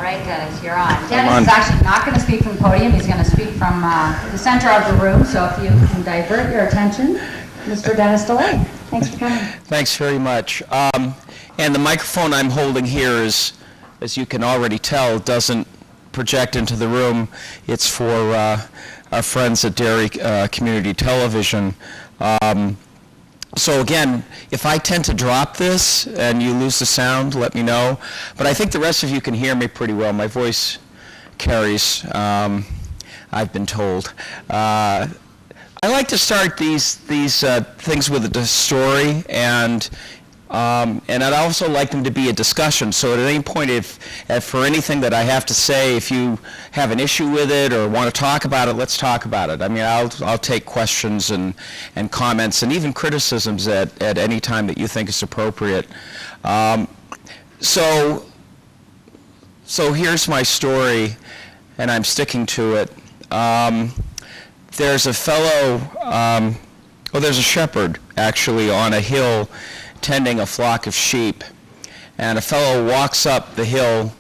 right, Dennis, you're on. Dennis is actually not going to speak from the podium. He's going to speak from the center of the room. So if you can divert your attention, Mr. Dennis DeLay. Thanks for coming. Thanks very much. And the microphone I'm holding here is, as you can already tell, doesn't project into the room. It's for our friends at Derry Community Television. So again, if I tend to drop this and you lose the sound, let me know. But I think the rest of you can hear me pretty well. My voice carries, I've been told. I like to start these things with a story, and I'd also like them to be a discussion. So at any point, if for anything that I have to say, if you have an issue with it or want to talk about it, let's talk about it. I mean, I'll take questions and comments and even criticisms at any time that you think is appropriate. So here's my story, and I'm sticking to it. There's a fellow, there's a shepherd actually on a hill tending a flock of sheep, and a fellow walks up the hill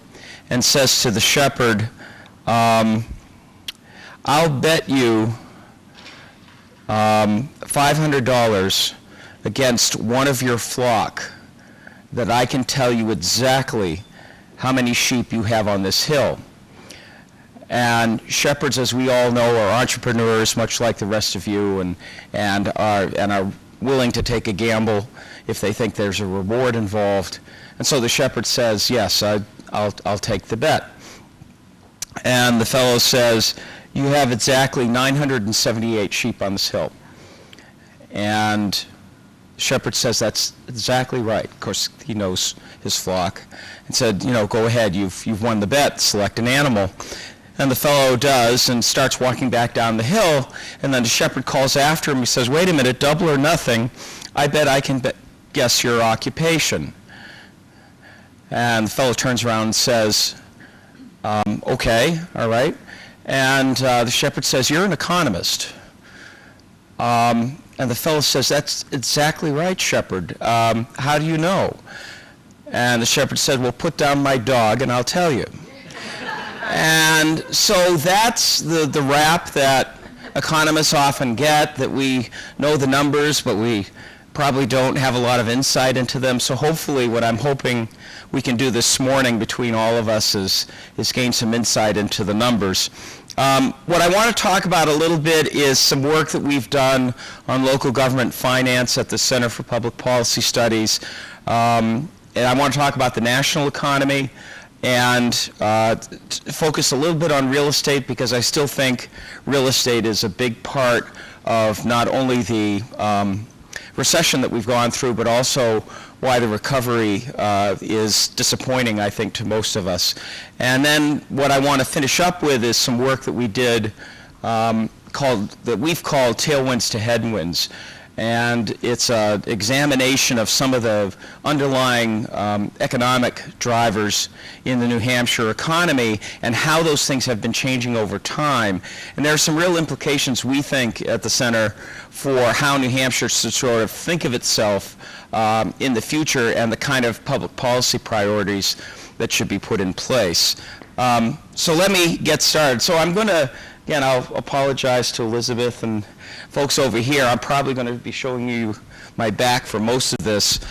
and says to the shepherd, I'll bet you $500 against one of your flock that I can tell you exactly how many sheep you have on this hill. And shepherds, as we all know, are entrepreneurs, much like the rest of you, and are willing to take a gamble if they think there's a reward involved. And so the shepherd says, yes, I'll take the bet. And the fellow says, you have exactly 978 sheep on this hill. And the shepherd says, that's exactly right. Of course, he knows his flock. And said, go ahead, you've won the bet, select an animal. And the fellow does and starts walking back down the hill, and then the shepherd calls after him. He says, wait a minute, double or nothing, I bet I can guess your occupation. And the fellow turns around and says, okay, all right. And the shepherd says, you're an economist. And the fellow says, that's exactly right, shepherd. How do you know? And the shepherd said, well, put down my dog and I'll tell you. And so that's the rap that economists often get, that we know the numbers, but we probably don't have a lot of insight into them. So hopefully what I'm hoping we can do this morning between all of us is gain some insight into the numbers. What I want to talk about a little bit is some work that we've done on local government finance at the Center for Public Policy Studies. And I want to talk about the national economy, and focus a little bit on real estate, because I still think real estate is a big part of not only the recession that we've gone through, but also why the recovery is disappointing, I think, to most of us. And then what I want to finish up with is some work that we did that we've called Tailwinds to Headwinds. And it's an examination of some of the underlying economic drivers in the New Hampshire economy and how those things have been changing over time. And there are some real implications, we think, at the center for how New Hampshire should sort of think of itself in the future and the kind of public policy priorities that should be put in place. So let me get started. So I'm going to, again, I'll apologize to Elizabeth and folks over here. I'm probably going to be showing you my back for most of this.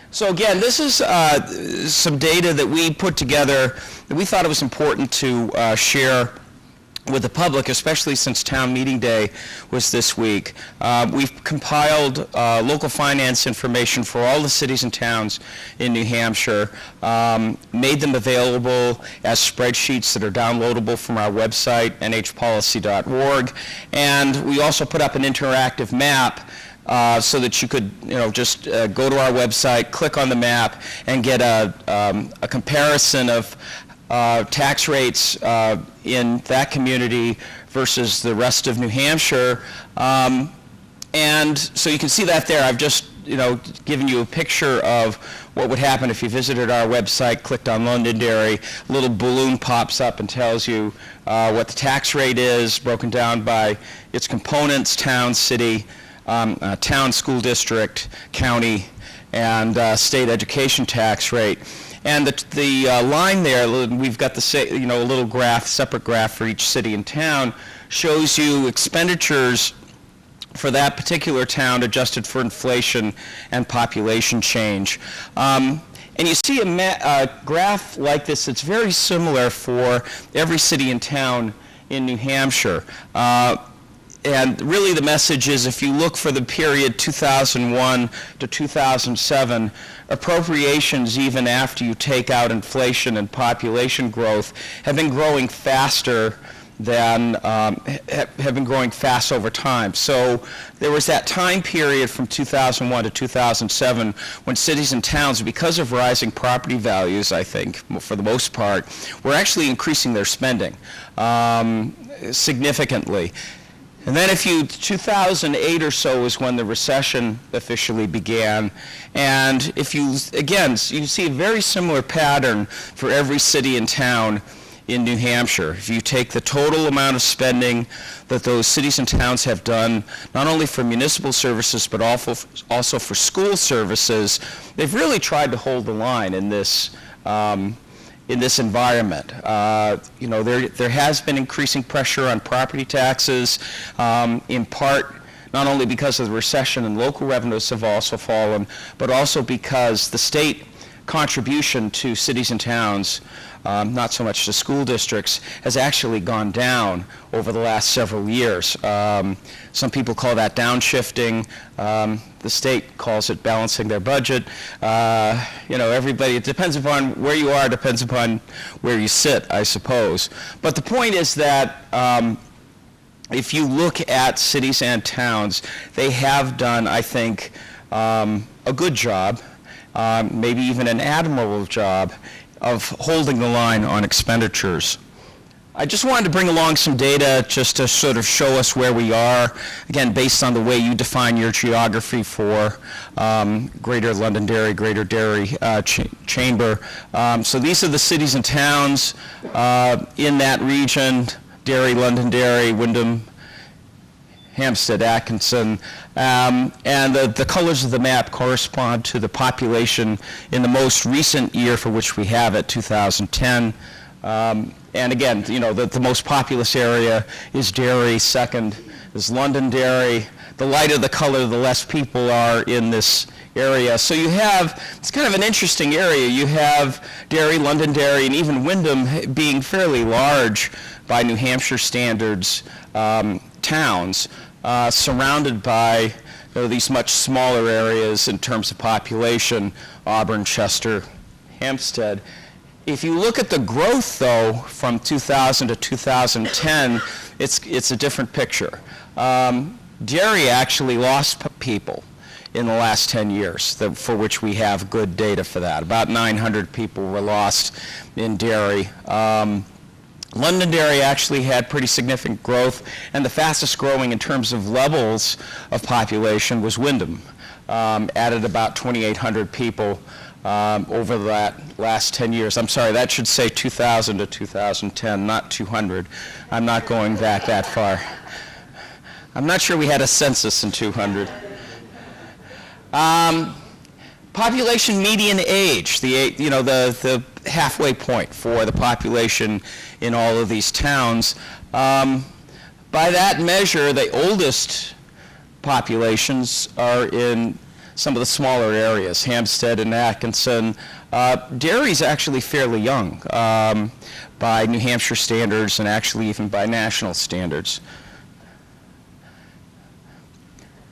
So again, this is some data that we put together that we thought it was important to share with the public, especially since town meeting day was this week. We've compiled local finance information for all the cities and towns in New Hampshire, made them available as spreadsheets that are downloadable from our website, nhpolicy.org, and we also put up an interactive map so that you could, just go to our website, click on the map, and get a comparison of tax rates in that community versus the rest of New Hampshire. And so you can see that there. I've just given you a picture of what would happen if you visited our website, clicked on Londonderry. A little balloon pops up and tells you what the tax rate is, broken down by its components: town, city, town, school district, county, and state education tax rate. And the line there, we've got a little graph, separate graph for each city and town, shows you expenditures for that particular town adjusted for inflation and population change. And you see a graph like this. It's very similar for every city and town in New Hampshire. And really the message is, if you look for the period 2001 to 2007, appropriations, even after you take out inflation and population growth, have been growing faster than, have been growing fast over time. So there was that time period from 2001 to 2007 when cities and towns, because of rising property values, I think, for the most part, were actually increasing their spending significantly. And then 2008 or so is when the recession officially began. And if you, again, you see a very similar pattern for every city and town in New Hampshire. If you take the total amount of spending that those cities and towns have done, not only for municipal services, but also for school services, they've really tried to hold the line in this environment. There has been increasing pressure on property taxes, in part not only because of the recession and local revenues have also fallen, but also because the state contribution to cities and towns, not so much to school districts, has actually gone down over the last several years. Some people call that downshifting. The state calls it balancing their budget. Everybody, it depends upon where you are, depends upon where you sit, I suppose. But the point is that if you look at cities and towns, they have done, I think, a good job, maybe even an admirable job, of holding the line on expenditures. I just wanted to bring along some data just to sort of show us where we are, again, based on the way you define your geography for Greater Londonderry, Greater Derry Chamber. So these are the cities and towns in that region: Derry, Londonderry, Wyndham, Hampstead, Atkinson, and the colors of the map correspond to the population in the most recent year for which we have it, 2010. And again, the most populous area is Derry, second is Londonderry. The lighter the color, the less people are in this area. So you have, it's kind of an interesting area. You have Derry, Londonderry, and even Wyndham being fairly large by New Hampshire standards towns, surrounded by these much smaller areas in terms of population: Auburn, Chester, Hampstead. If you look at the growth, though, from 2000 to 2010, it's a different picture. Derry actually lost people in the last 10 years, for which we have good data for that. About 900 people were lost in Derry. Londonderry actually had pretty significant growth, and the fastest growing in terms of levels of population was Wyndham. Added about 2,800 people over that last 10 years. I'm sorry, that should say 2000 to 2010, not 200. I'm not going back that far. I'm not sure we had a census in 200. Population median age, the halfway point for the population in all of these towns. By that measure, the oldest populations are in some of the smaller areas, Hampstead and Atkinson. Derry's actually fairly young by New Hampshire standards, and actually even by national standards.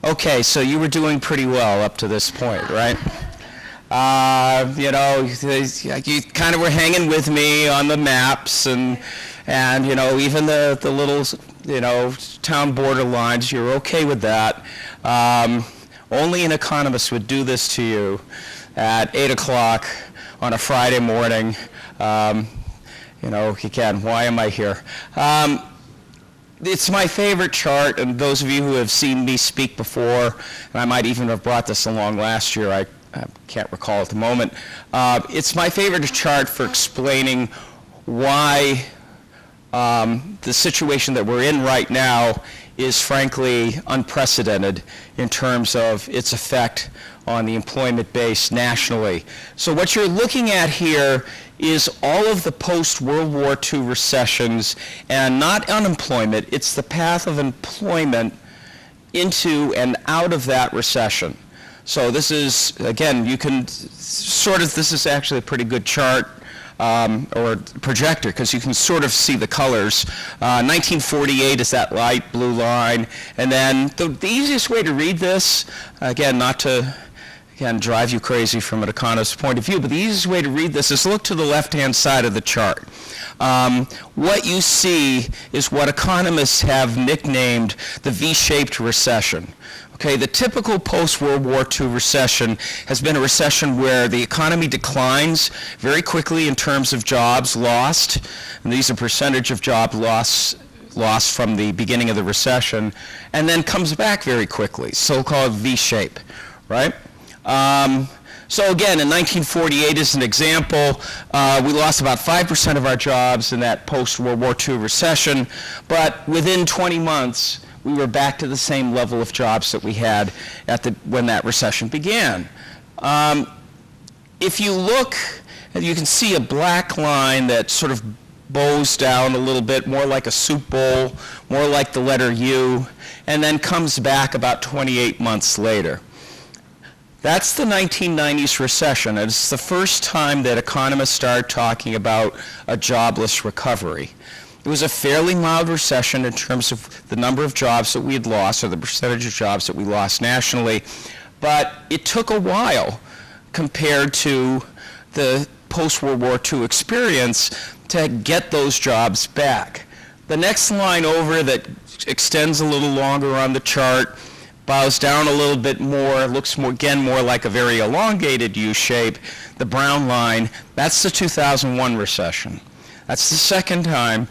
Okay, so you were doing pretty well up to this point, right? You kind of were hanging with me on the maps, and even the little, town border lines, you're okay with that. Only an economist would do this to you at 8 o'clock on a Friday morning. Again, why am I here? It's my favorite chart, and those of you who have seen me speak before, and I might even have brought this along last year, I can't recall at the moment. It's my favorite chart for explaining why the situation that we're in right now is frankly unprecedented in terms of its effect on the employment base nationally. So what you're looking at here is all of the post-World War II recessions, and not unemployment, it's the path of employment into and out of that recession. So this is, again, you can sort of, this is actually a pretty good chart or projector, because you can sort of see the colors. 1948 is that light blue line, and then the easiest way to read this, again, not to drive you crazy from an economist's point of view, but the easiest way to read this is look to the left-hand side of the chart. What you see is what economists have nicknamed the V-shaped recession. Okay, the typical post-World War II recession has been a recession where the economy declines very quickly in terms of jobs lost, and these are percentage of job lost from the beginning of the recession, and then comes back very quickly, so-called V-shape, right? So again, in 1948 as an example, we lost about 5% of our jobs in that post-World War II recession, but within 20 months, we were back to the same level of jobs that we had when that recession began. If you look, you can see a black line that sort of bows down a little bit, more like a soup bowl, more like the letter U, and then comes back about 28 months later. That's the 1990s recession. It's the first time that economists started talking about a jobless recovery. It was a fairly mild recession in terms of the number of jobs that we had lost, or the percentage of jobs that we lost nationally, but it took a while compared to the post-World War II experience to get those jobs back. The next line over that extends a little longer on the chart, bows down a little bit more, looks more like a very elongated U shape. The brown line, that's the 2001 recession. That's the second time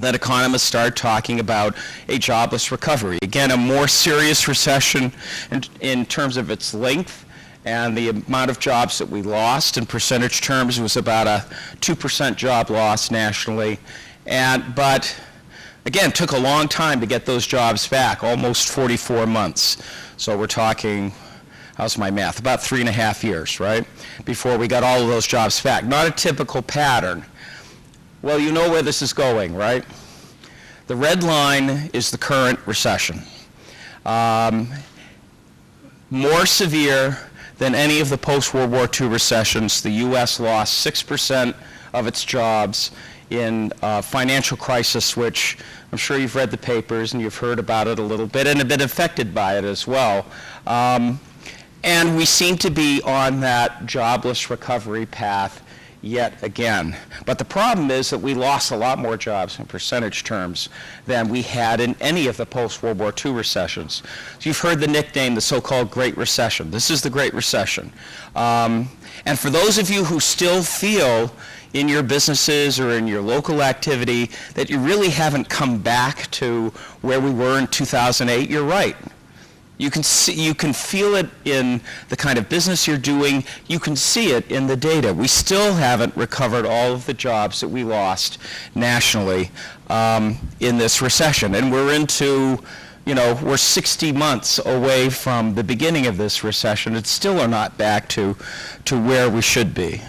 that economists start talking about a jobless recovery. Again, a more serious recession in terms of its length and the amount of jobs that we lost. In percentage terms, it was about a 2% job loss nationally. But again, it took a long time to get those jobs back, almost 44 months. So we're talking, how's my math, about 3.5 years, right, before we got all of those jobs back. Not a typical pattern. Well, you know where this is going, right? The red line is the current recession. More severe than any of the post-World War II recessions. The U.S. lost 6% of its jobs in financial crisis, which I'm sure you've read the papers and you've heard about it a little bit and have been affected by it as well. And we seem to be on that jobless recovery path yet again. But the problem is that we lost a lot more jobs in percentage terms than we had in any of the post-World War II recessions. So you've heard the nickname, the so-called Great Recession. This is the Great Recession. And for those of you who still feel in your businesses or in your local activity that you really haven't come back to where we were in 2008, you're right. You can feel it in the kind of business you're doing. You can see it in the data. We still haven't recovered all of the jobs that we lost nationally in this recession. And we're into, we're 60 months away from the beginning of this recession and still are not back to where we should be.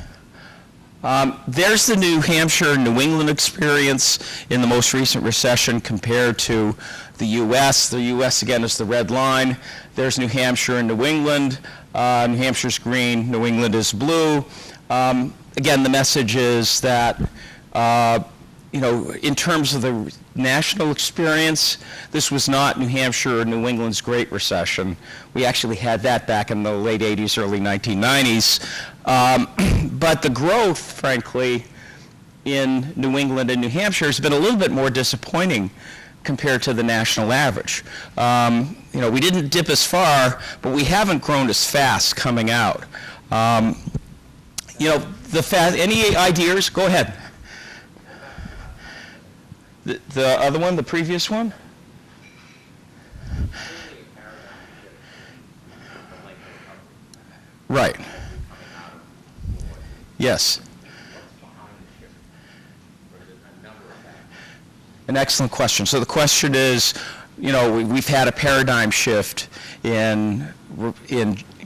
There's the New Hampshire and New England experience in the most recent recession compared to the U.S. The U.S. again is the red line. There's New Hampshire and New England. New Hampshire's green, New England is blue. Again, the message is that in terms of the national experience, this was not New Hampshire or New England's Great Recession. We actually had that back in the late 80s, early 1990s. But the growth, frankly, in New England and New Hampshire has been a little bit more disappointing compared to the national average. We didn't dip as far, but we haven't grown as fast coming out. Any ideas? Go ahead. The other one, the previous one? Right. Yes. An excellent question. So the question is, we've had a paradigm shift in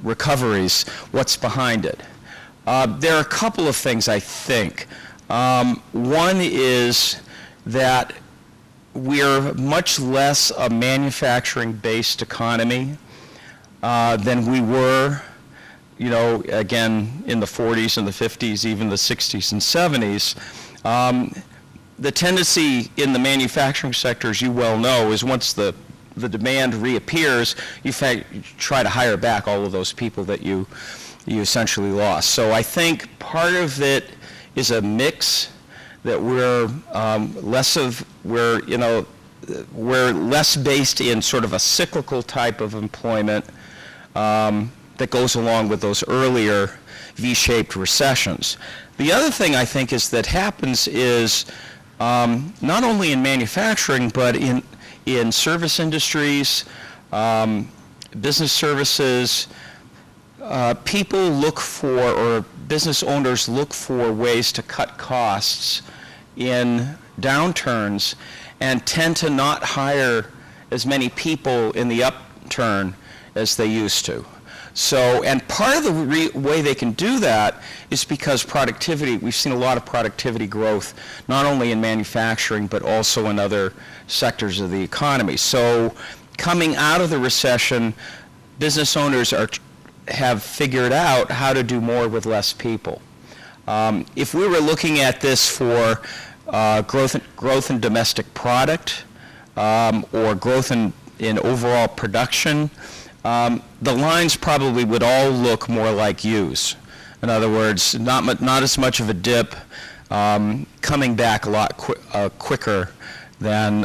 recoveries. What's behind it? There are a couple of things, I think. One is that we're much less a manufacturing-based economy than we were, again, in the 40s and the 50s, even the 60s and 70s. The tendency in the manufacturing sector, as you well know, is once the demand reappears, you try to hire back all of those people that you essentially lost. So I think part of it is a mix that we're less based in sort of a cyclical type of employment that goes along with those earlier V-shaped recessions. The other thing I think is that happens is not only in manufacturing, but in service industries, business services, people look for, or business owners look for ways to cut costs in downturns and tend to not hire as many people in the upturn as they used to. So, and part of the way they can do that is because productivity, we've seen a lot of productivity growth, not only in manufacturing, but also in other sectors of the economy. So, coming out of the recession, business owners have figured out how to do more with less people. If we were looking at this for growth in domestic product or growth in overall production, the lines probably would all look more like U's. In other words, not as much of a dip, coming back a lot quicker than,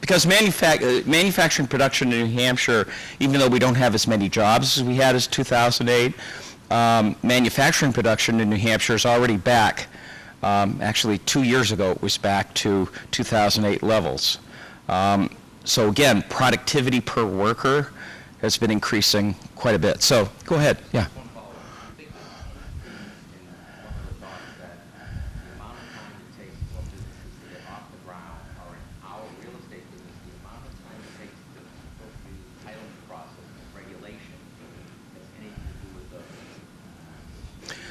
because manufacturing production in New Hampshire, even though we don't have as many jobs as we had as 2008, manufacturing production in New Hampshire is already back. Actually, 2 years ago, it was back to 2008 levels. So again, productivity per worker has been increasing quite a bit. So go ahead. Yeah.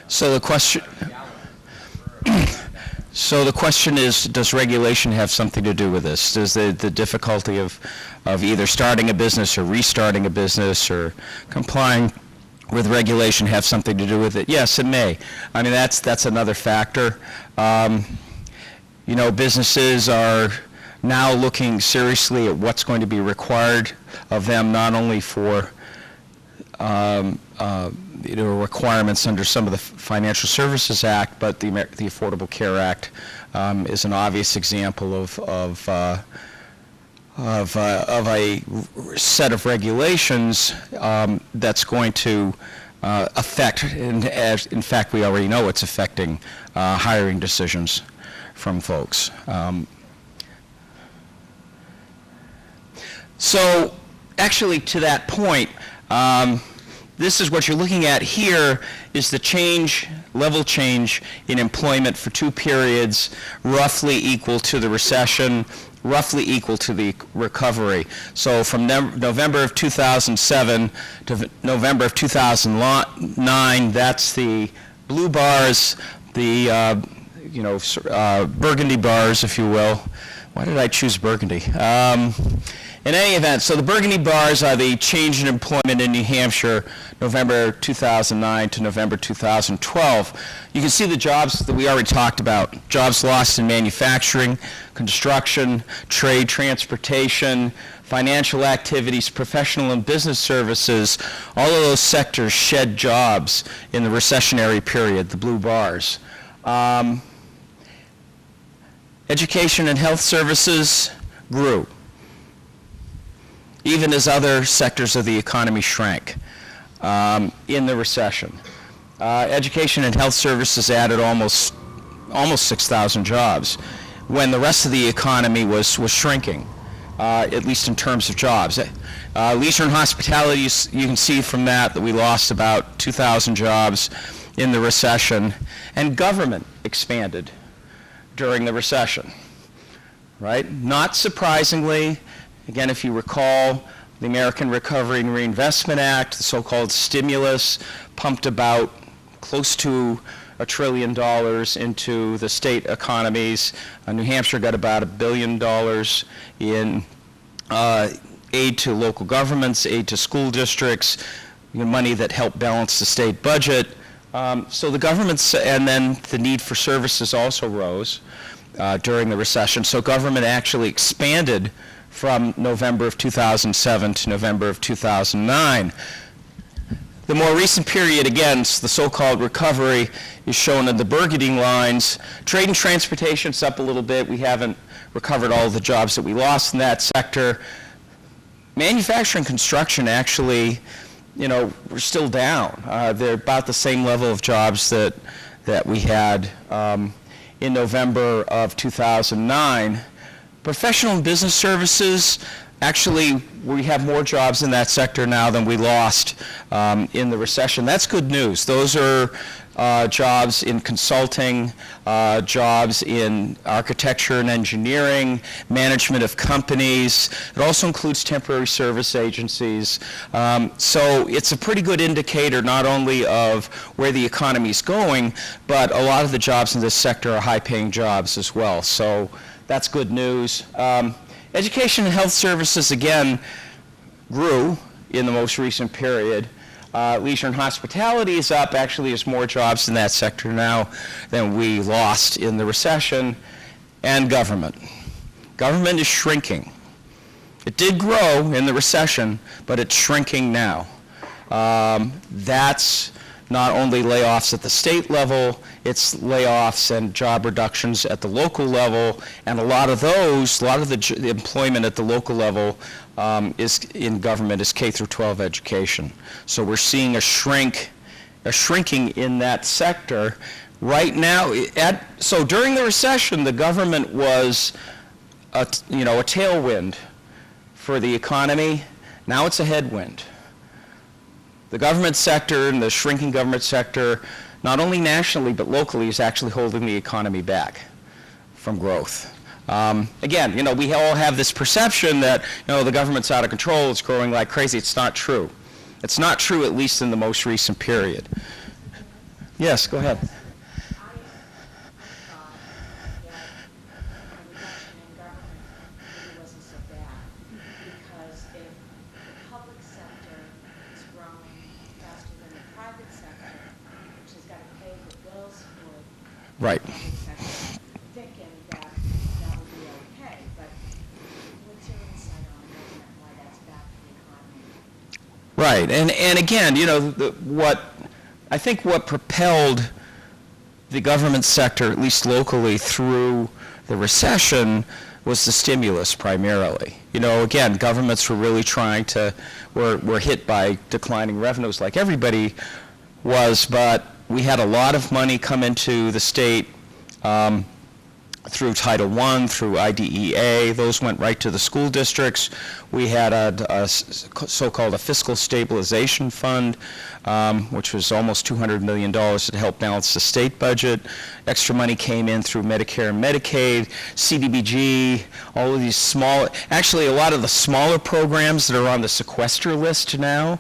So the question is, does regulation have something to do with this? Does the difficulty of either starting a business or restarting a business or complying with regulation have something to do with it? Yes, it may. I mean, that's another factor. Businesses are now looking seriously at what's going to be required of them, not only for requirements under some of the Financial Services Act, but the Affordable Care Act is an obvious example of a set of regulations that's going to affect, and as in fact we already know it's affecting hiring decisions from folks. So actually, to that point, this is what you're looking at here is the level change in employment for 2 periods, roughly equal to the recession, roughly equal to the recovery. So from November of 2007 to November of 2009, that's the blue bars, the burgundy bars, if you will. Why did I choose burgundy? In any event, so the burgundy bars are the change in employment in New Hampshire, November 2009 to November 2012. You can see the jobs that we already talked about. Jobs lost in manufacturing, construction, trade, transportation, financial activities, professional and business services. All of those sectors shed jobs in the recessionary period, the blue bars. Education and health services grew, even as other sectors of the economy shrank in the recession. Education and health services added almost 6,000 jobs when the rest of the economy was shrinking, at least in terms of jobs. Leisure and hospitality, you can see from that we lost about 2,000 jobs in the recession, and government expanded during the recession, right? Not surprisingly, Again, if you recall, the American Recovery and Reinvestment Act, the so-called stimulus, pumped about close to $1 trillion into the state economies. New Hampshire got about $1 billion in aid to local governments, aid to school districts, money that helped balance the state budget. So the government's, and then the need for services also rose during the recession. So government actually expanded from November of 2007 to November of 2009. The more recent period, again, the so-called recovery, is shown in the burgundy lines. Trade and transportation's up a little bit. We haven't recovered all of the jobs that we lost in that sector. Manufacturing and construction actually, we're still down. They're about the same level of jobs that we had in November of 2009. Professional and business services, actually, we have more jobs in that sector now than we lost in the recession. That's good news. Those are jobs in consulting, jobs in architecture and engineering, management of companies. It also includes temporary service agencies. So it's a pretty good indicator not only of where the economy is going, but a lot of the jobs in this sector are high-paying jobs as well. So that's good news. Education and health services, again, grew in the most recent period. Leisure and hospitality is up. Actually, there's more jobs in that sector now than we lost in the recession. And government. Government is shrinking. It did grow in the recession, but it's shrinking now. That's not only layoffs at the state level, it's layoffs and job reductions at the local level, and a lot of the employment at the local level is in government is K through 12 education. So we're seeing a shrinking in that sector right now. So during the recession, the government was a tailwind for the economy. Now it's a headwind. The government sector and the shrinking government sector, not only nationally but locally, is actually holding the economy back from growth. Again, we all have this perception that the government's out of control, it's growing like crazy. It's not true. It's not true, at least in the most recent period. Yes, go ahead. Right. Thinking that would be okay, but what's your insight on government, why that's bad for the economy? Right, and again, I think what propelled the government sector, at least locally, through the recession was the stimulus primarily. Again, governments were really were hit by declining revenues like everybody was, but we had a lot of money come into the state through Title I, through IDEA. Those went right to the school districts. We had a so-called a fiscal stabilization fund, which was almost $200 million to help balance the state budget. Extra money came in through Medicare and Medicaid, CDBG, all of these actually a lot of the smaller programs that are on the sequester list now.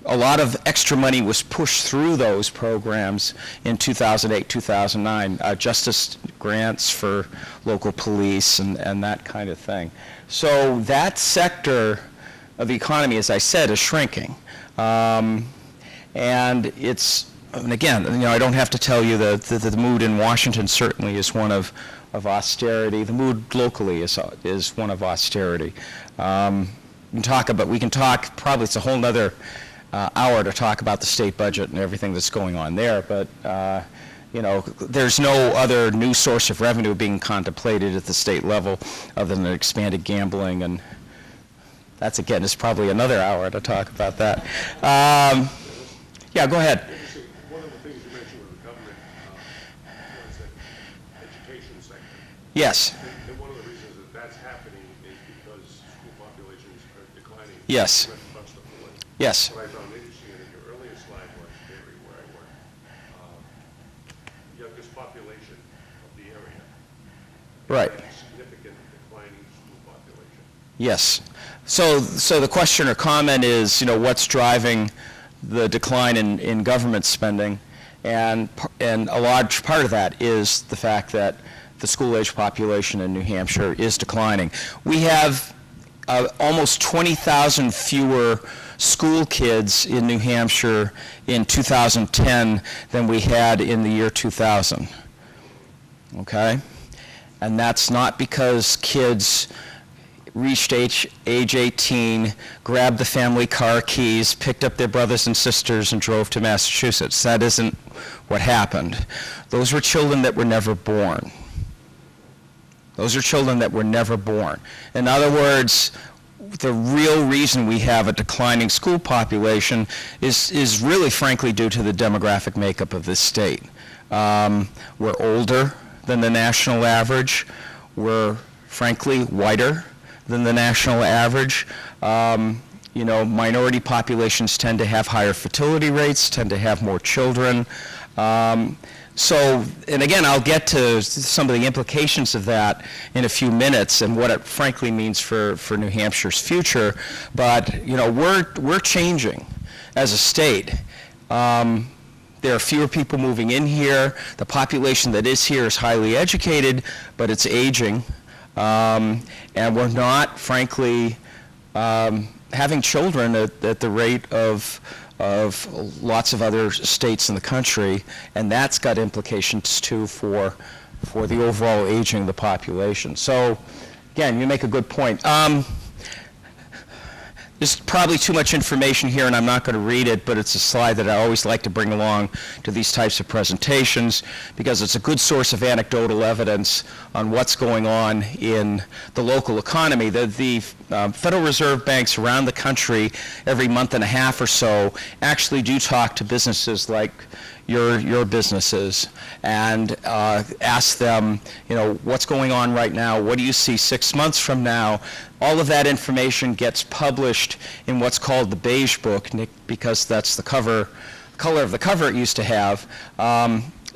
A lot of extra money was pushed through those programs in 2008, 2009, justice grants for local police and that kind of thing. So that sector of the economy, as I said, is shrinking. And again, I don't have to tell you that the mood in Washington certainly is one of austerity. The mood locally is one of austerity. We can talk, probably it's a whole nother hour to talk about the state budget and everything that's going on there, but there's no other new source of revenue being contemplated at the state level other than expanded gambling, and that's, again, is probably another hour to talk about that. Yeah, go ahead. One of the things you mentioned with the government was the education sector. Yes. And one of the reasons that that's happening is because school populations are declining. Yes. Yes. What I found interesting in your earlier slide was Derry, where I work. Youngest population of the area. Right. Significant declining school population. Yes. So the question or comment is, what's driving the decline in government spending? And a large part of that is the fact that the school-age population in New Hampshire is declining. We have almost 20,000 fewer school kids in New Hampshire in 2010 than we had in the year 2000. Okay? And that's not because kids reached age 18, grabbed the family car keys, picked up their brothers and sisters, and drove to Massachusetts. That isn't what happened. Those were children that were never born. Those are children that were never born. In other words, the real reason we have a declining school population is really, frankly, due to the demographic makeup of this state. We're older than the national average. We're, frankly, whiter than the national average. Minority populations tend to have higher fertility rates, tend to have more children. And again, I'll get to some of the implications of that in a few minutes and what it frankly means for New Hampshire's future. But, we're changing as a state. There are fewer people moving in here. The population that is here is highly educated, but it's aging. And we're not, frankly, having children at the rate of lots of other states in the country, and that's got implications too for the overall aging of the population. So, again, you make a good point. There's probably too much information here, and I'm not going to read it, but it's a slide that I always like to bring along to these types of presentations because it's a good source of anecdotal evidence on what's going on in the local economy. The Federal Reserve banks around the country every month and a half or so actually do talk to businesses like your businesses and ask them, what's going on right now? What do you see 6 months from now? All of that information gets published in what's called the Beige Book, because that's the color of the cover it used to have.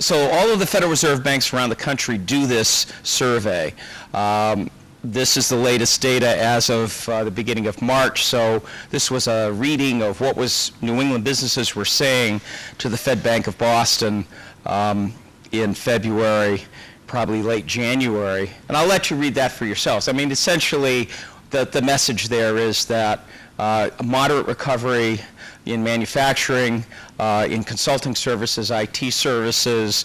So all of the Federal Reserve banks around the country do this survey. This is the latest data as of the beginning of March. So this was a reading of what New England businesses were saying to the Fed Bank of Boston in February, probably late January. And I'll let you read that for yourselves. I mean, essentially, the message there is that a moderate recovery in manufacturing, in consulting services, IT services,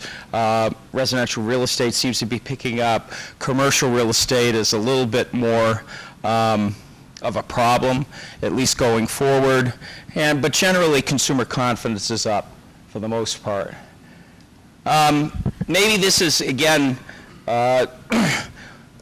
residential real estate seems to be picking up. Commercial real estate is a little bit more of a problem, at least going forward. But generally, consumer confidence is up for the most part. Maybe this is, again,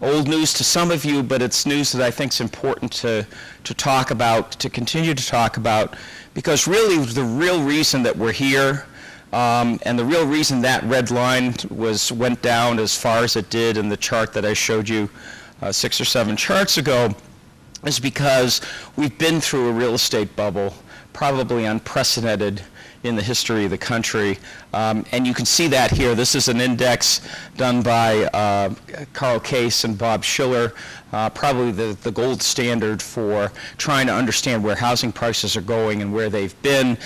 old news to some of you, but it's news that I think is important to talk about, to continue to talk about, because really the real reason that we're here and the real reason that red line went down as far as it did in the chart that I showed you 6 or 7 charts ago is because we've been through a real estate bubble, probably unprecedented in the history of the country. And you can see that here. This is an index done by Carl Case and Bob Schiller, probably the gold standard for trying to understand where housing prices are going and where they've been.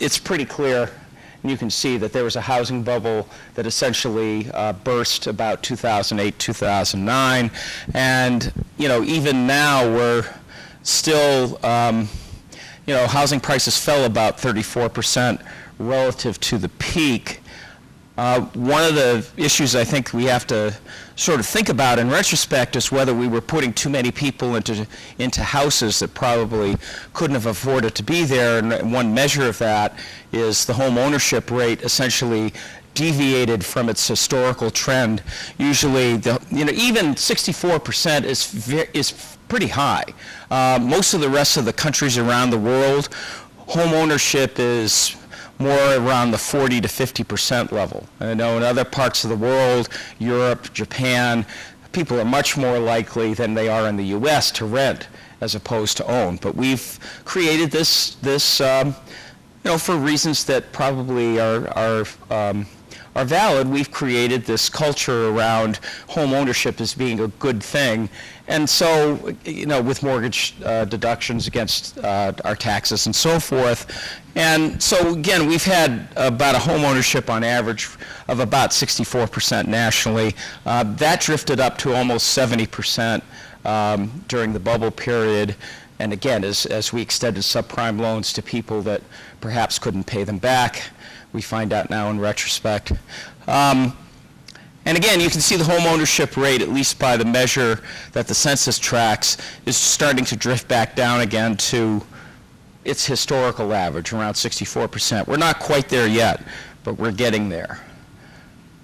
It's pretty clear, and you can see that there was a housing bubble that essentially burst about 2008, 2009. And, even now we're still, housing prices fell about 34% relative to the peak. One of the issues I think we have to sort of think about in retrospect is whether we were putting too many people into houses that probably couldn't have afforded to be there. And one measure of that is the home ownership rate essentially deviated from its historical trend. Usually, even 64% is pretty high. Most of the rest of the countries around the world, home ownership is more around the 40 to 50% level. I know in other parts of the world, Europe, Japan, people are much more likely than they are in the U.S. to rent as opposed to own. But we've created this for reasons that probably are valid, we've created this culture around home ownership as being a good thing. And so, with mortgage deductions against our taxes and so forth. And so, again, we've had about a home ownership on average of about 64% nationally. That drifted up to almost 70% during the bubble period. And again, as we extended subprime loans to people that perhaps couldn't pay them back, we find out now in retrospect. And again, you can see the home ownership rate, at least by the measure that the census tracks, is starting to drift back down again to its historical average, around 64%. We're not quite there yet, but we're getting there.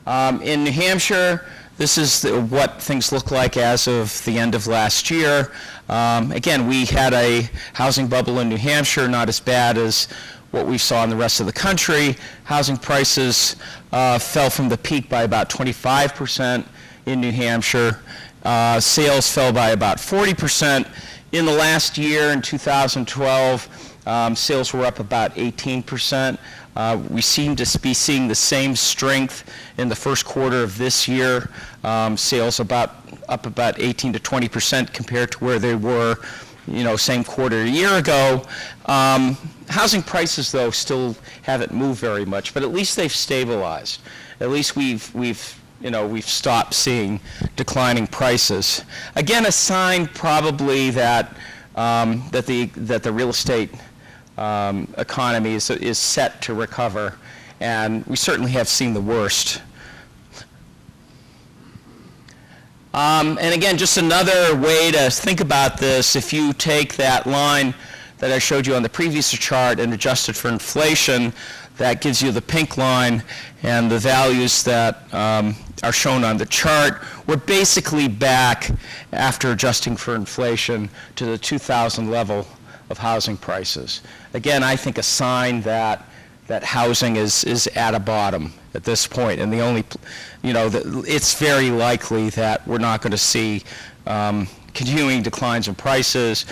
In New Hampshire, this is what things look like as of the end of last year. Again, we had a housing bubble in New Hampshire, not as bad as what we saw in the rest of the country. Housing prices fell from the peak by about 25% in New Hampshire. Sales fell by about 40%. In the last year, in 2012, sales were up about 18%. We seem to be seeing the same strength in the first quarter of this year. Sales up about 18 to 20% compared to where they were, same quarter a year ago. Housing prices, though, still haven't moved very much, but at least they've stabilized. At least we've stopped seeing declining prices. Again, a sign probably that the real estate economy is set to recover, and we certainly have seen the worst. And again, just another way to think about this, if you take that line that I showed you on the previous chart and adjust it for inflation, that gives you the pink line, and the values that are shown on the chart. We're basically back, after adjusting for inflation, to the 2000 level of housing prices. Again, I think a sign that housing is at a bottom at this point, and the only, it's very likely that we're not going to see continuing declines in prices,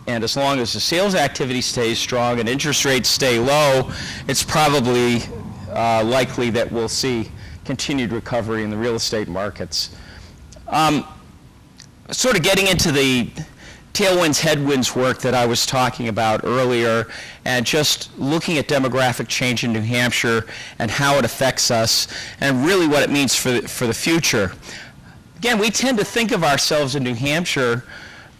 and as long as the sales activity stays strong and interest rates stay low, it's probably likely that we'll see continued recovery in the real estate markets. Sort of getting into the tailwinds, headwinds work that I was talking about earlier, and just looking at demographic change in New Hampshire and how it affects us, and really what it means for the future. Again, we tend to think of ourselves in New Hampshire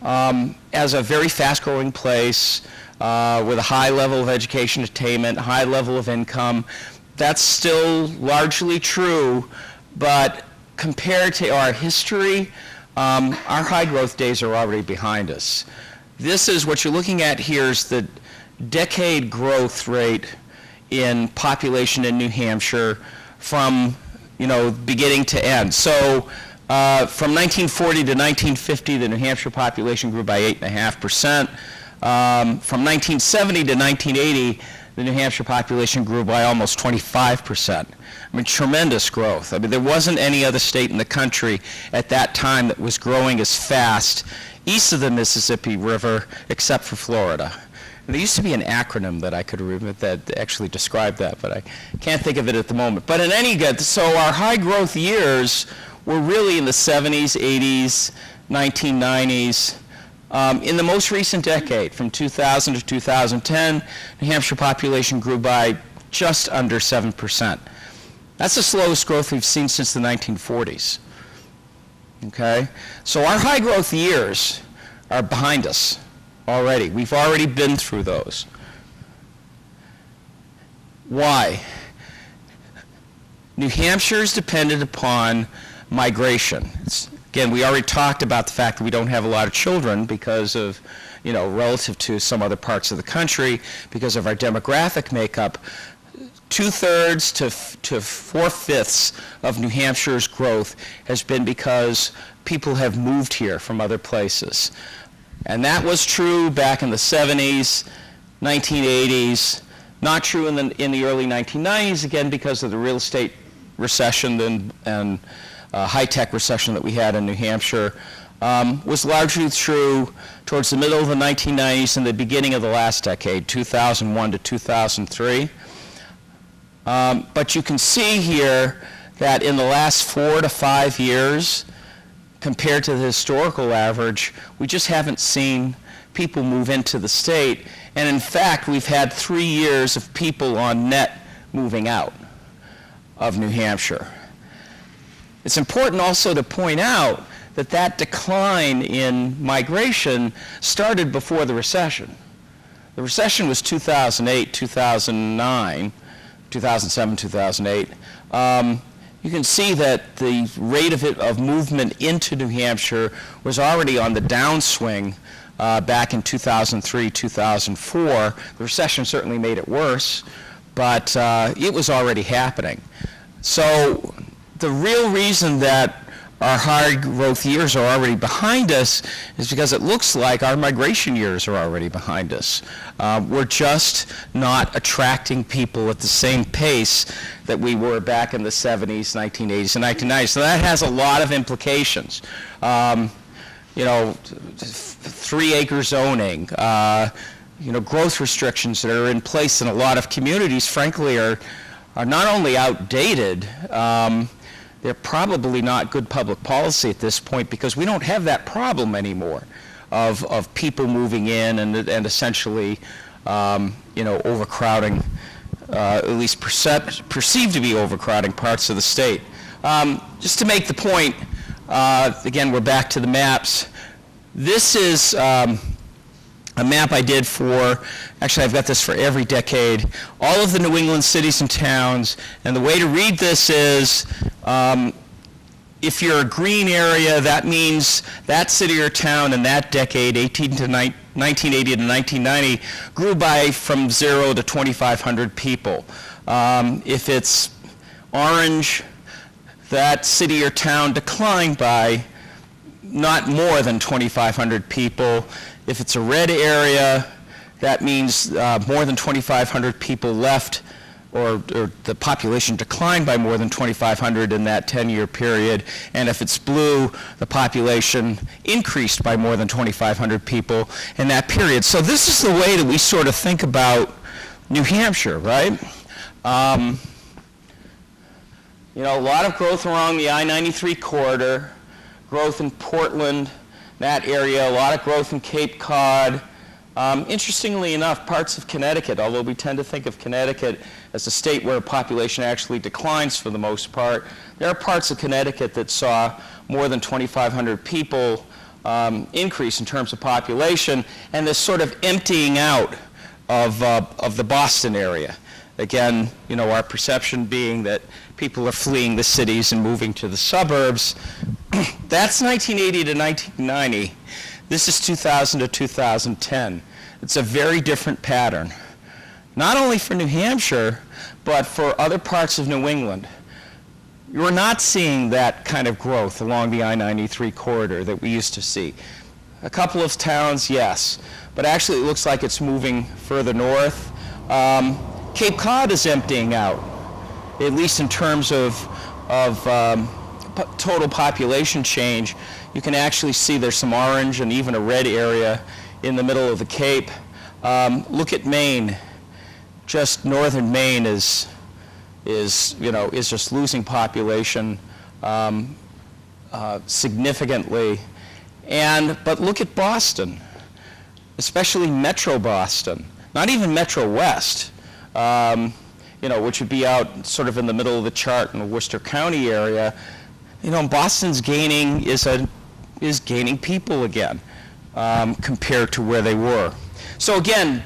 as a very fast-growing place with a high level of education attainment, high level of income. That's still largely true, but compared to our history, our high growth days are already behind us. This is what you're looking at here is the decade growth rate in population in New Hampshire from beginning to end. So from 1940 to 1950, the New Hampshire population grew by 8.5%. From 1970 to 1980, the New Hampshire population grew by almost 25%. I mean, tremendous growth. I mean, there wasn't any other state in the country at that time that was growing as fast east of the Mississippi River, except for Florida. And there used to be an acronym that I could remember that actually described that, but I can't think of it at the moment. But in any event, so our high growth years were really in the 70s, 80s, 1990s. In the most recent decade, from 2000 to 2010, New Hampshire population grew by just under 7%. That's the slowest growth we've seen since the 1940s. Okay? So our high growth years are behind us already. We've already been through those. Why? New Hampshire is dependent upon migration. Again, we already talked about the fact that we don't have a lot of children because of, relative to some other parts of the country, because of our demographic makeup. 2/3 to 4/5 of New Hampshire's growth has been because people have moved here from other places. And that was true back in the 70s, 1980s, not true in the early 1990s, again because of the real estate recession and high-tech recession that we had in New Hampshire. was largely true towards the middle of the 1990s and the beginning of the last decade, 2001 to 2003. But you can see here that in the last 4 to 5 years, compared to the historical average, we just haven't seen people move into the state. And in fact, we've had 3 years of people on net moving out of New Hampshire. It's important also to point out that that decline in migration started before the recession. The recession was 2008, 2009, 2007, 2008. You can see that the rate of movement into New Hampshire was already on the downswing back in 2003, 2004. The recession certainly made it worse, but it was already happening. So the real reason that our high growth years are already behind us is because it looks like our migration years are already behind us. We're just not attracting people at the same pace that we were back in the 70s, 1980s, and 1990s. So that has a lot of implications. 3-acre zoning, growth restrictions that are in place in a lot of communities, frankly, are not only outdated, they're probably not good public policy at this point because we don't have that problem anymore of people moving in and essentially, overcrowding, at least perceived to be overcrowding parts of the state. Just to make the point, again, we're back to the maps. This is a map I did for, actually I've got this for every decade, all of the New England cities and towns, and the way to read this is, if you're a green area, that means that city or town in that decade, 1980 to 1990, grew by from 0 to 2,500 people. If it's orange, that city or town declined by not more than 2,500 people. If it's a red area, that means more than 2,500 people left, or the population declined by more than 2,500 in that 10-year period. And if it's blue, the population increased by more than 2,500 people in that period. So this is the way that we sort of think about New Hampshire, right? A lot of growth along the I-93 corridor, growth in Portland, that area, a lot of growth in Cape Cod. Interestingly enough, parts of Connecticut, although we tend to think of Connecticut as a state where population actually declines for the most part, there are parts of Connecticut that saw more than 2,500 people increase in terms of population, and this sort of emptying out of the Boston area. Again, our perception being that people are fleeing the cities and moving to the suburbs. That's 1980 to 1990. This is 2000 to 2010. It's a very different pattern, not only for New Hampshire, but for other parts of New England. You're not seeing that kind of growth along the I-93 corridor that we used to see. A couple of towns, yes, but actually it looks like it's moving further north. Cape Cod is emptying out, at least in terms of total population change. You can actually see there's some orange and even a red area in the middle of the Cape. Look at Maine. Just northern Maine is just losing population significantly. But look at Boston, especially Metro Boston, not even Metro West, which would be out sort of in the middle of the chart in the Worcester County area. Boston's gaining is gaining people again compared to where they were. So again,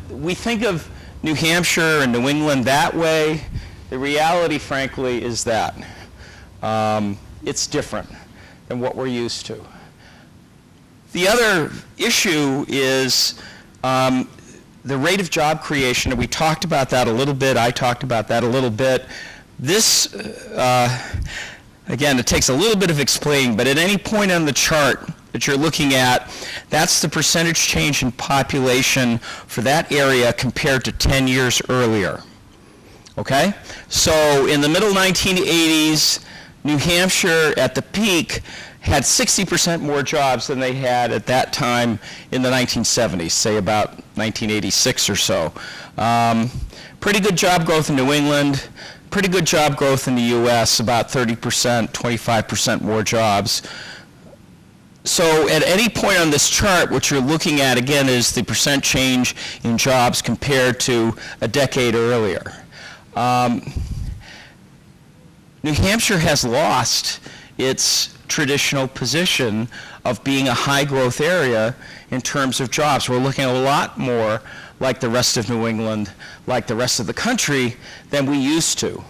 we think of New Hampshire and New England that way. The reality, frankly, is that it's different than what we're used to. The other issue is the rate of job creation, and we talked about that a little bit. I talked about that a little bit. This, again, it takes a little bit of explaining, but at any point on the chart that you're looking at, that's the percentage change in population for that area compared to 10 years earlier. Okay? So in the middle 1980s, New Hampshire at the peak had 60% more jobs than they had at that time in the 1970s, say about 1986 or so. Pretty good job growth in New England, pretty good job growth in the U.S., about 30%, 25% more jobs. So at any point on this chart, what you're looking at, again, is the percent change in jobs compared to a decade earlier. New Hampshire has lost its traditional position of being a high-growth area in terms of jobs. We're looking a lot more like the rest of New England, like the rest of the country, than we used to.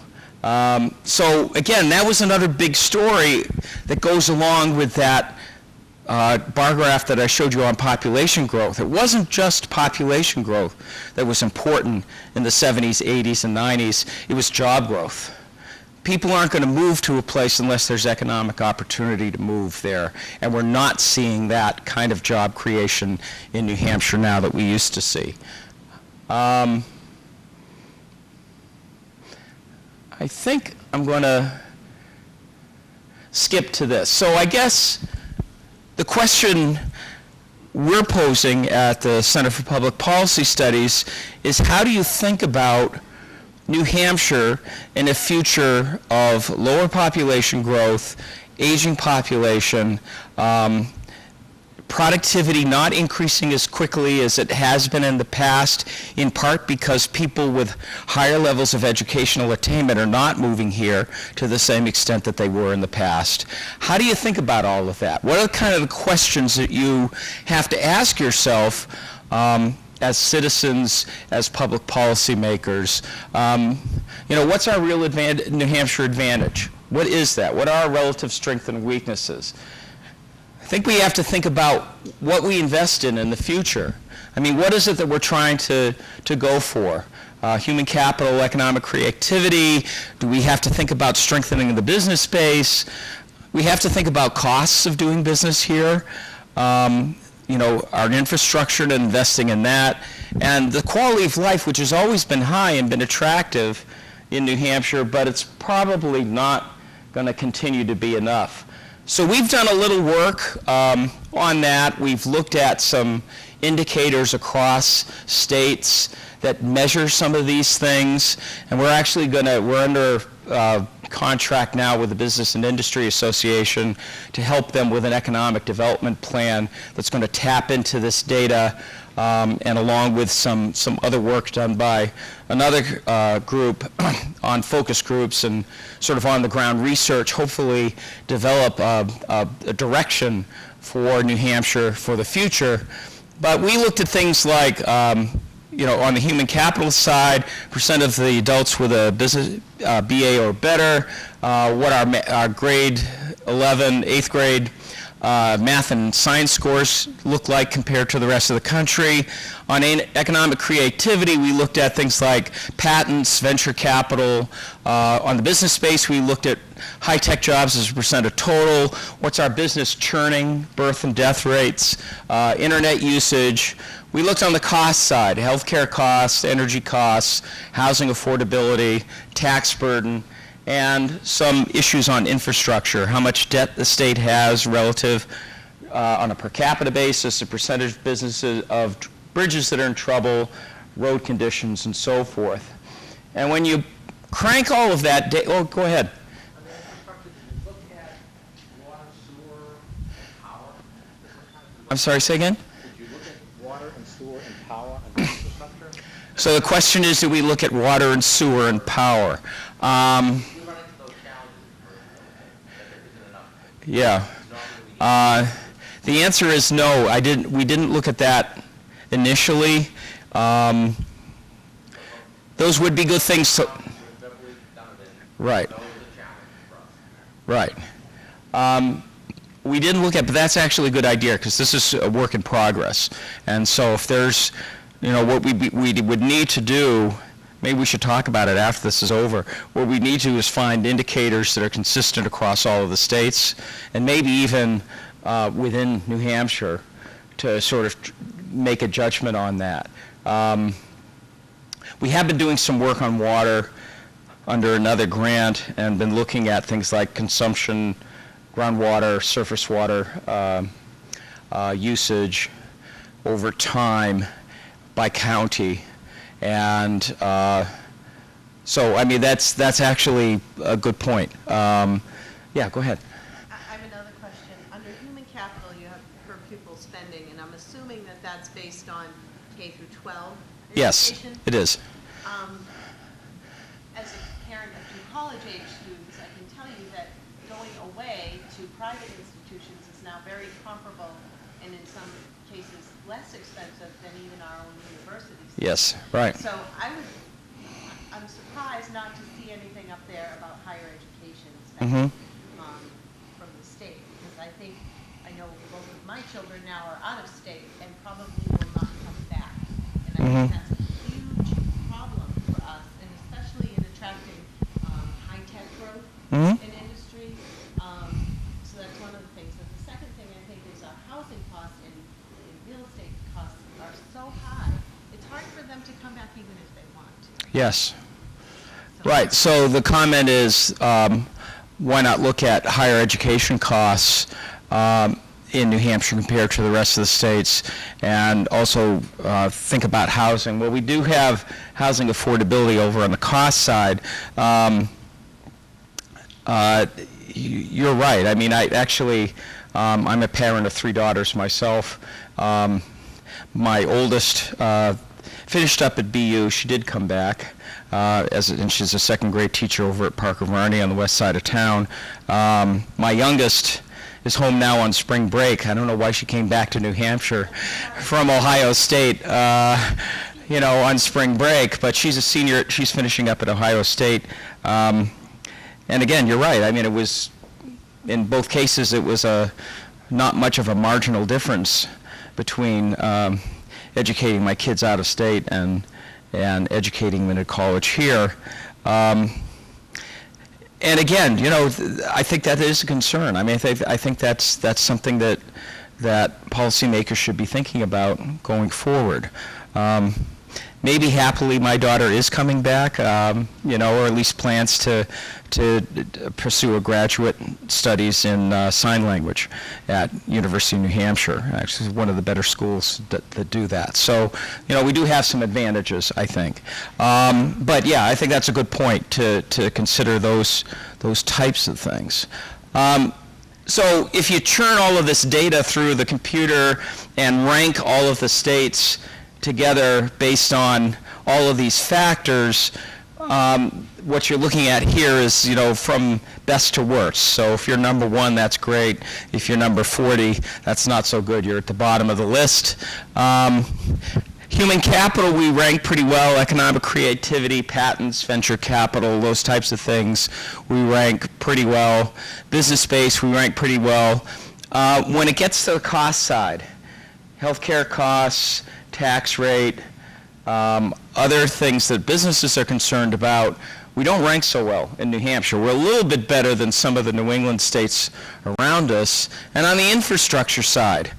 So again, that was another big story that goes along with that bar graph that I showed you on population growth. It wasn't just population growth that was important in the 70s, 80s, and 90s. It was job growth. People aren't going to move to a place unless there's economic opportunity to move there. And we're not seeing that kind of job creation in New Hampshire now that we used to see. I think I'm going to skip to this. So I guess the question we're posing at the Center for Public Policy Studies is, how do you think about New Hampshire in a future of lower population growth, aging population, productivity not increasing as quickly as it has been in the past, in part because people with higher levels of educational attainment are not moving here to the same extent that they were in the past? How do you think about all of that? What are kind of the questions that you have to ask yourself as citizens, as public policy makers? What's our real New Hampshire advantage? What is that? What are our relative strengths and weaknesses? I think we have to think about what we invest in the future. I mean, what is it that we're trying to go for? Human capital, economic creativity? Do we have to think about strengthening the business base? We have to think about costs of doing business here. Our infrastructure and investing in that, and the quality of life, which has always been high and been attractive in New Hampshire, but it's probably not going to continue to be enough. So we've done a little work on that. We've looked at some indicators across states that measure some of these things, and we're actually we're under contract now with the Business and Industry Association to help them with an economic development plan that's going to tap into this data, and along with some other work done by another group on focus groups and sort of on-the-ground research, hopefully develop a direction for New Hampshire for the future. But we looked at things like on the human capital side, percent of the adults with a business BA or better, what our grade 11, 8th grade math and science scores look like compared to the rest of the country. On economic creativity, we looked at things like patents, venture capital. On the business space, we looked at high-tech jobs as a percent of total. What's our business churning, birth and death rates, internet usage. We looked on the cost side, healthcare costs, energy costs, housing affordability, tax burden, and some issues on infrastructure, how much debt the state has relative on a per capita basis, the percentage of businesses of bridges that are in trouble, road conditions, and so forth. And when you crank all of that, go ahead. I'm sorry, say again? Did you look at water and sewer and power and infrastructure? So the question is, do we look at water and sewer and power? Yeah. The answer is no. We didn't look at that initially. Those would be good things to. Right. Right. We didn't look at, but that's actually a good idea because this is a work in progress. And so if there's, what we would need to do, maybe we should talk about it after this is over. What we need to do is find indicators that are consistent across all of the states, and maybe even within New Hampshire to sort of make a judgment on that. We have been doing some work on water under another grant and been looking at things like consumption groundwater, surface water usage over time by county. And so, I mean, that's actually a good point. Yeah, go ahead. I have another question. Under human capital, you have per pupil spending, and I'm assuming that that's based on K through 12 Yes, education? it is. As a parent of two college-age students, I can tell you that going away to private institutions is now very comparable and in some cases less expensive than even our own universities. Yes, right. So I'm surprised not to see anything up there about higher education spending from the state, because I know both of my children now are out of state and probably will not come back. And I think that's a huge problem for us, and especially in attracting high-tech growth in industry. So that's one of the things. But the second thing I think is our housing costs and real estate costs are so high, it's hard for them to come back even if they want to. Yes. Right. So the comment is, why not look at higher education costs in New Hampshire compared to the rest of the states, and also think about housing. Well, we do have housing affordability over on the cost side. You're right. I mean, I'm a parent of 3 daughters myself. My oldest finished up at BU. She did come back, and she's a second-grade teacher over at Parker Varney on the west side of town. My youngest is home now on spring break. I don't know why she came back to New Hampshire from Ohio State, on spring break, but she's a senior. She's finishing up at Ohio State. And again, you're right. I mean, it was, in both cases, it was not much of a marginal difference between educating my kids out of state and educating them in college here. And again, I think that is a concern. I mean, I think that's something that policymakers should be thinking about going forward. Maybe happily my daughter is coming back, or at least plans to pursue a graduate studies in sign language at University of New Hampshire. Actually, it's one of the better schools that do that. So, we do have some advantages, I think. But yeah, I think that's a good point to consider those types of things. So if you churn all of this data through the computer and rank all of the states together based on all of these factors, what you're looking at here is, from best to worst. So if you're number 1, that's great. If you're number 40, that's not so good. You're at the bottom of the list. Human capital, we rank pretty well. Economic creativity, patents, venture capital, those types of things, we rank pretty well. Business space, we rank pretty well. When it gets to the cost side, healthcare costs, tax rate, other things that businesses are concerned about, we don't rank so well in New Hampshire. We're a little bit better than some of the New England states around us. And on the infrastructure side,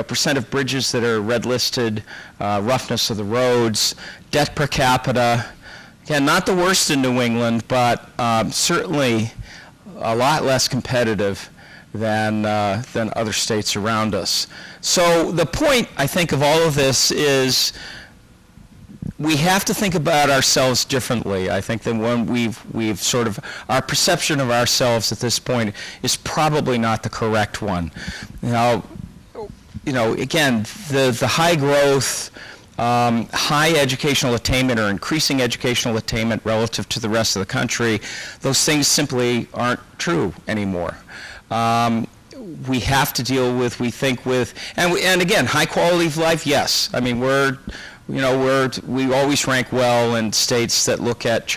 percent of bridges that are red listed, roughness of the roads, debt per capita, again, not the worst in New England, but certainly a lot less competitive than other states around us. So the point, I think, of all of this is we have to think about ourselves differently, I think, than when we've sort of, our perception of ourselves at this point is probably not the correct one. Again, the high growth, high educational attainment or increasing educational attainment relative to the rest of the country, those things simply aren't true anymore. We have to deal with, and again, high quality of life, yes. I mean, we always rank well in states that look at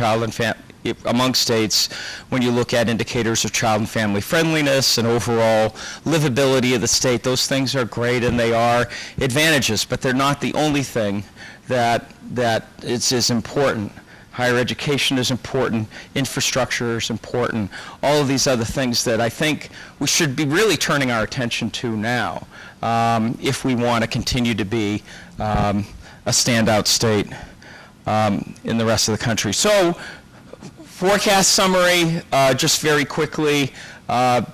among states, when you look at indicators of child and family friendliness and overall livability of the state, those things are great and they are advantages, but they're not the only thing that is important. Higher education is important, infrastructure is important, all of these other things that I think we should be really turning our attention to now if we want to continue to be a standout state in the rest of the country. So Forecast summary, just very quickly, it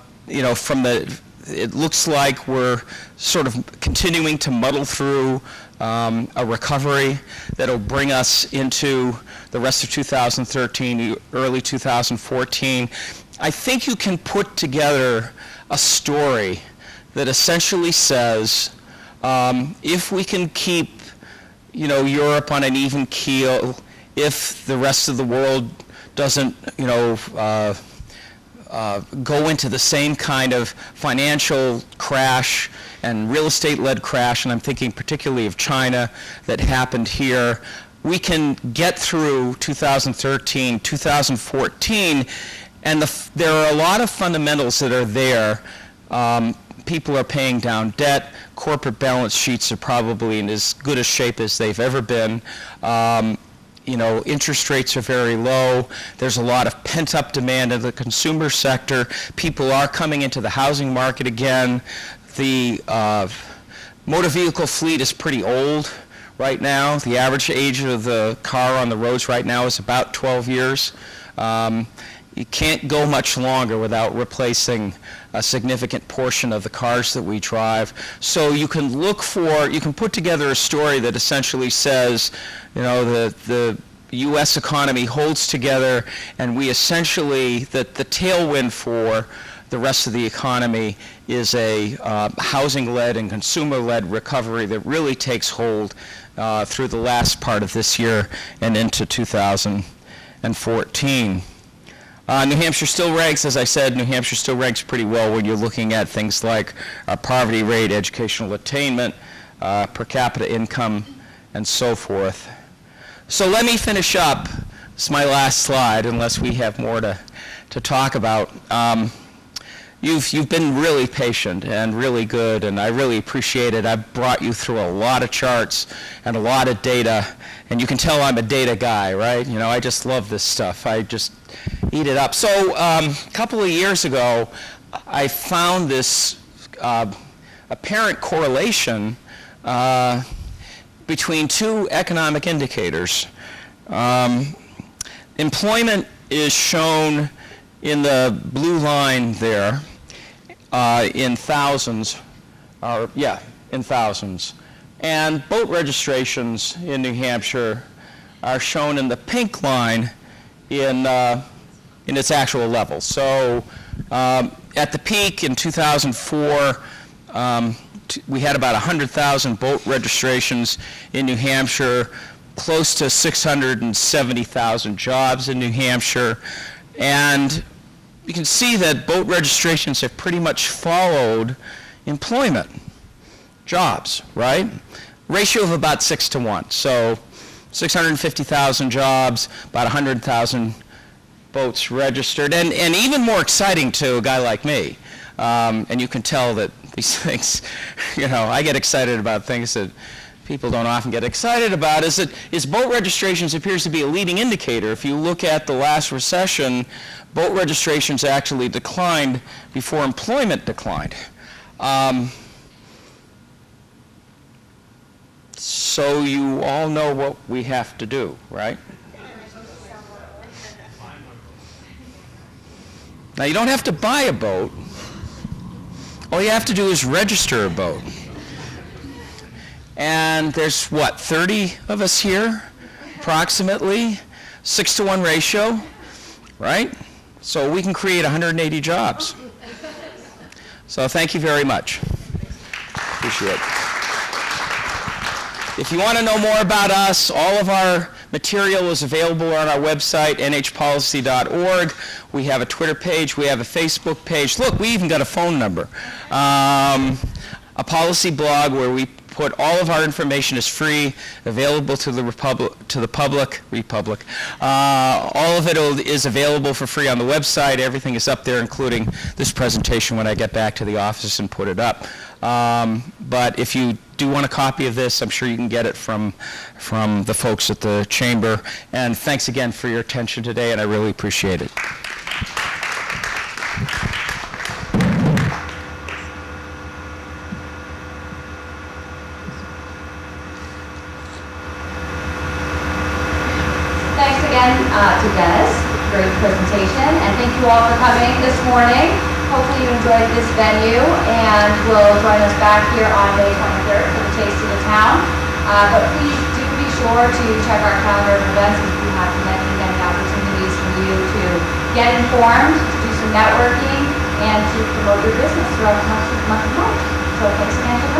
looks like we're sort of continuing to muddle through a recovery that'll bring us into the rest of 2013, early 2014. I think you can put together a story that essentially says, if we can keep, Europe on an even keel, if the rest of the world doesn't, go into the same kind of financial crash and real estate-led crash, and I'm thinking particularly of China, that happened here, we can get through 2013, 2014, and there are a lot of fundamentals that are there. People are paying down debt. Corporate balance sheets are probably in as good a shape as they've ever been. Interest rates are very low. There's a lot of pent-up demand in the consumer sector. People are coming into the housing market again. The motor vehicle fleet is pretty old right now. The average age of the car on the roads right now is about 12 years. You can't go much longer without replacing a significant portion of the cars that we drive. So you can put together a story that essentially says, the U.S. economy holds together, and we essentially, that the tailwind for the rest of the economy is a housing-led and consumer-led recovery that really takes hold through the last part of this year and into 2014. New Hampshire still ranks, as I said, New Hampshire still ranks pretty well when you're looking at things like poverty rate, educational attainment, per capita income, and so forth. So let me finish up. It's my last slide, unless we have more to talk about. You've been really patient and really good, and I really appreciate it. I've brought you through a lot of charts and a lot of data, and you can tell I'm a data guy, right? I just love this stuff. I just eat it up. So a couple of years ago, I found this apparent correlation between two economic indicators. Employment is shown in the blue line there in thousands, in thousands. And boat registrations in New Hampshire are shown in the pink line in its actual level. So at the peak in 2004, we had about 100,000 boat registrations in New Hampshire, close to 670,000 jobs in New Hampshire, and you can see that boat registrations have pretty much followed employment, jobs, right? Ratio of about 6 to 1. So 650,000 jobs, about 100,000 boats registered, and even more exciting to a guy like me. And you can tell that these things, I get excited about things that people don't often get excited about, is boat registrations appears to be a leading indicator. If you look at the last recession, boat registrations actually declined before employment declined. So you all know what we have to do, right? Now, you don't have to buy a boat. All you have to do is register a boat. And there's, 30 of us here, approximately, 6 to 1 ratio, right? So we can create 180 jobs. So thank you very much. Appreciate it. If you want to know more about us, all of our material is available on our website, nhpolicy.org. We have a Twitter page. We have a Facebook page. Look, we even got a phone number. A policy blog where we put all of our information is free, available to the public. All of it is available for free on the website. Everything is up there, including this presentation when I get back to the office and put it up. But if you do want a copy of this, I'm sure you can get it from the folks at the chamber. And thanks again for your attention today, and I really appreciate it. Thanks again to Dennis. Great presentation, and thank you all for coming this morning. Hopefully you enjoyed this venue, and will join us back here on May 23rd for the Taste of the Town. But please do be sure to check our calendar of events, as we have many opportunities for you to get informed, to do some networking, and to promote your business throughout the month of March. So thanks again for